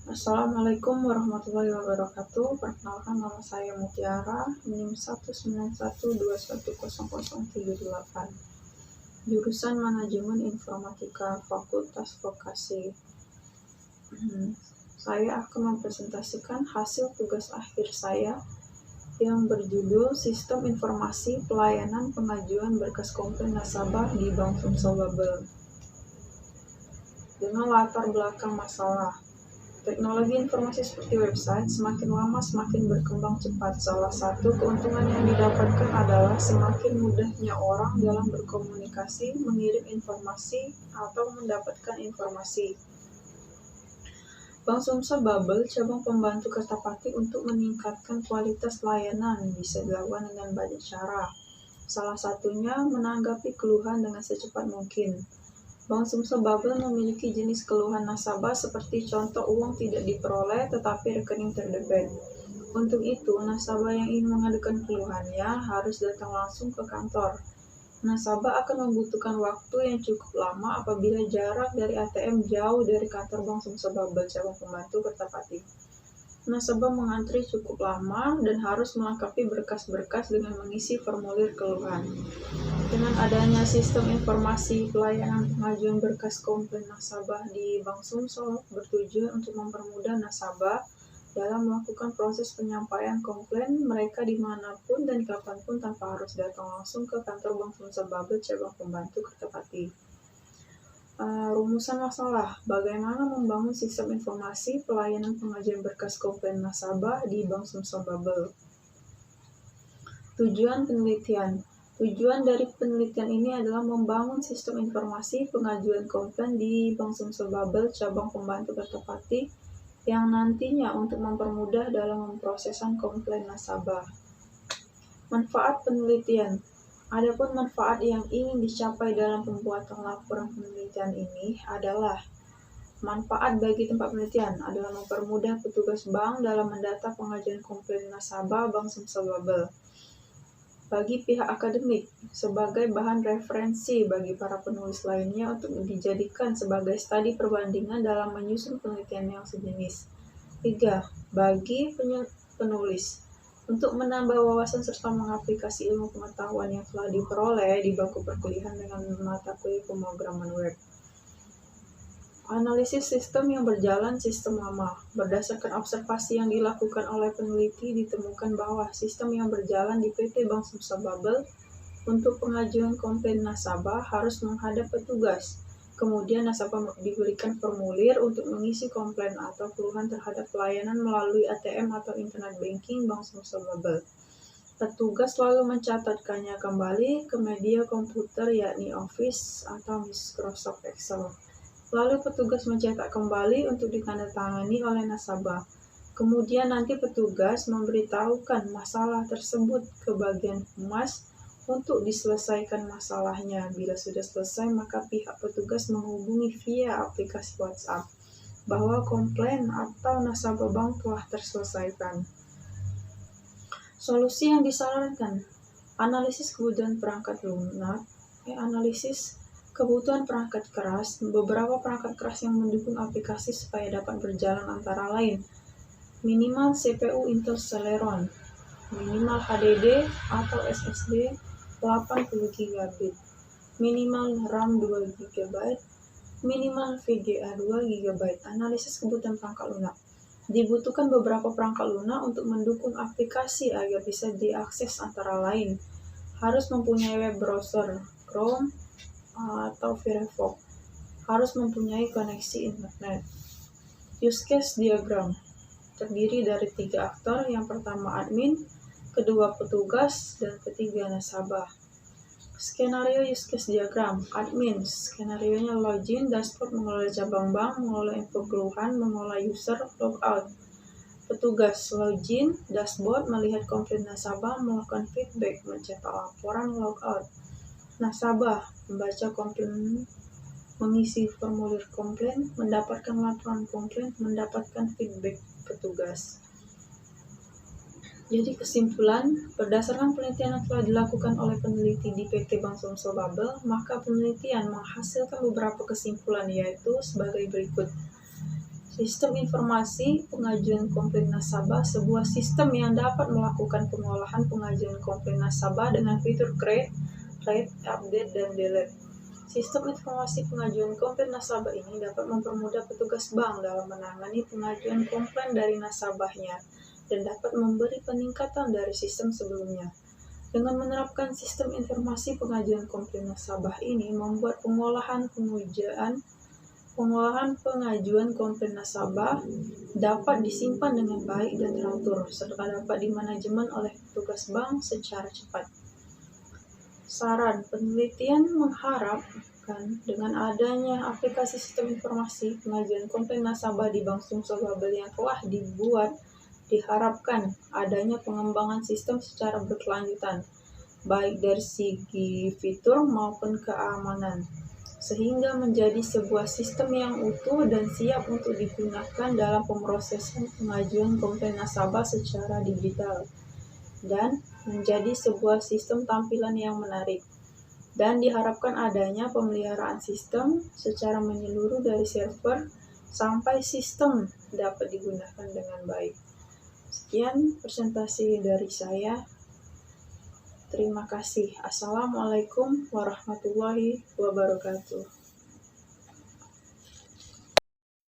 Assalamualaikum warahmatullahi wabarakatuh. Perkenalkan, nama saya Mutiara, NIM 191210038. Jurusan Manajemen Informatika, Fakultas Vokasi. Saya akan mempresentasikan hasil tugas akhir saya yang berjudul Sistem Informasi Pelayanan Pengajuan Berkas Komplain Nasabah di Bank Sumsel Babel. Dengan latar belakang masalah, teknologi informasi seperti website semakin lama semakin berkembang cepat. Salah satu keuntungan yang didapatkan adalah semakin mudahnya orang dalam berkomunikasi, mengirim informasi, atau mendapatkan informasi. Bank Sumsel Babel cabang pembantu Kertapati untuk meningkatkan kualitas layanan bisa dilakukan dengan banyak cara. Salah satunya menanggapi keluhan dengan secepat mungkin. Bank Sumsel Babel memiliki jenis keluhan nasabah seperti contoh uang tidak diperoleh tetapi rekening terdebit. Untuk itu, nasabah yang ingin mengadukan keluhannya harus datang langsung ke kantor. Nasabah akan membutuhkan waktu yang cukup lama apabila jarak dari ATM jauh dari kantor Bank Sumsel Babel cabang pembantu Kertapati. Nasabah mengantri cukup lama dan harus melengkapi berkas-berkas dengan mengisi formulir keluhan. Dengan adanya sistem informasi pelayanan pengajuan berkas komplain nasabah di Bank Sumsel bertujuan untuk mempermudah nasabah dalam melakukan proses penyampaian komplain mereka dimanapun dan kapanpun tanpa harus datang langsung ke kantor Bank Sumsel Babel cabang pembantu Kertapati. Rumusan masalah, bagaimana membangun sistem informasi pelayanan pengajuan berkas komplain nasabah di Bank Sumsel Babel. Tujuan penelitian. Tujuan dari penelitian ini adalah membangun sistem informasi pengajuan komplain di Bank Sumsel Babel cabang pembantu Kertapati yang nantinya untuk mempermudah dalam memprosesan komplain nasabah. Manfaat penelitian. Adapun manfaat yang ingin dicapai dalam pembuatan laporan penelitian ini adalah manfaat bagi tempat penelitian adalah mempermudah petugas bank dalam mendata pengajuan komplain nasabah Bank Sumsel Babel. Bagi pihak akademik, sebagai bahan referensi bagi para penulis lainnya untuk dijadikan sebagai studi perbandingan dalam menyusun penelitian yang sejenis. 3. Bagi penulis, untuk menambah wawasan serta mengaplikasi ilmu pengetahuan yang telah diperoleh di bangku perkuliahan dengan mata kuliah pemrograman web. Analisis sistem yang berjalan sistem lama. Berdasarkan observasi yang dilakukan oleh peneliti, ditemukan bahwa sistem yang berjalan di PT Bank Sumsel Babel untuk pengajuan komplain nasabah harus menghadap petugas. Kemudian nasabah diberikan formulir untuk mengisi komplain atau keluhan terhadap pelayanan melalui ATM atau internet banking Bank Sumsel Babel. Petugas lalu mencatatkannya kembali ke media komputer yakni Office atau Microsoft Excel. Lalu petugas mencetak kembali untuk ditandatangani oleh nasabah. Kemudian nanti petugas memberitahukan masalah tersebut ke bagian humas untuk diselesaikan masalahnya. Bila sudah selesai, maka pihak petugas menghubungi via aplikasi WhatsApp bahwa komplain atau nasabah bank telah terselesaikan. Solusi yang disarankan, analisis kebutuhan perangkat lunak, analisis kebutuhan perangkat keras, beberapa perangkat keras yang mendukung aplikasi supaya dapat berjalan antara lain minimal CPU Intel Celeron, minimal HDD atau SSD 80 GB, minimal RAM 2 GB, minimal VGA 2 GB. Analisis kebutuhan perangkat lunak. Dibutuhkan beberapa perangkat lunak untuk mendukung aplikasi agar bisa diakses antara lain. Harus mempunyai web browser Chrome atau Firefox, harus mempunyai koneksi internet. Use case diagram terdiri dari 3 aktor, yang pertama admin, kedua petugas, dan ketiga nasabah. Skenario use case diagram. Admin, skenarionya login, dashboard mengelola cabang bank, mengelola info keluhan, mengelola user, logout. Petugas, login, dashboard, melihat komplain nasabah, melakukan feedback, mencetak laporan, logout. Nasabah, membaca komplain, mengisi formulir komplain, mendapatkan laporan komplain, mendapatkan feedback petugas. Jadi kesimpulan, berdasarkan penelitian yang telah dilakukan oleh peneliti di PT Bank Sumsel Babel, maka penelitian menghasilkan beberapa kesimpulan yaitu sebagai berikut. Sistem informasi pengajuan komplain nasabah sebuah sistem yang dapat melakukan pengolahan pengajuan komplain nasabah dengan fitur create, write, update, dan delete. Sistem informasi pengajuan komplain nasabah ini dapat mempermudah petugas bank dalam menangani pengajuan komplain dari nasabahnya dan dapat memberi peningkatan dari sistem sebelumnya. Dengan menerapkan sistem informasi pengajuan komplain nasabah ini membuat pengolahan pengajuan komplain nasabah dapat disimpan dengan baik dan teratur, serta dapat dimanajemen oleh petugas bank secara cepat. Saran penelitian mengharapkan dengan adanya aplikasi sistem informasi pengajuan komplain nasabah di Bank Sumsel Babel yang telah dibuat, diharapkan adanya pengembangan sistem secara berkelanjutan, baik dari segi fitur maupun keamanan, sehingga menjadi sebuah sistem yang utuh dan siap untuk digunakan dalam pemrosesan pengajuan komplain nasabah secara digital, dan menjadi sebuah sistem tampilan yang menarik. Dan diharapkan adanya pemeliharaan sistem secara menyeluruh dari server sampai sistem dapat digunakan dengan baik. Sekian presentasi dari saya. Terima kasih. Assalamualaikum warahmatullahi wabarakatuh.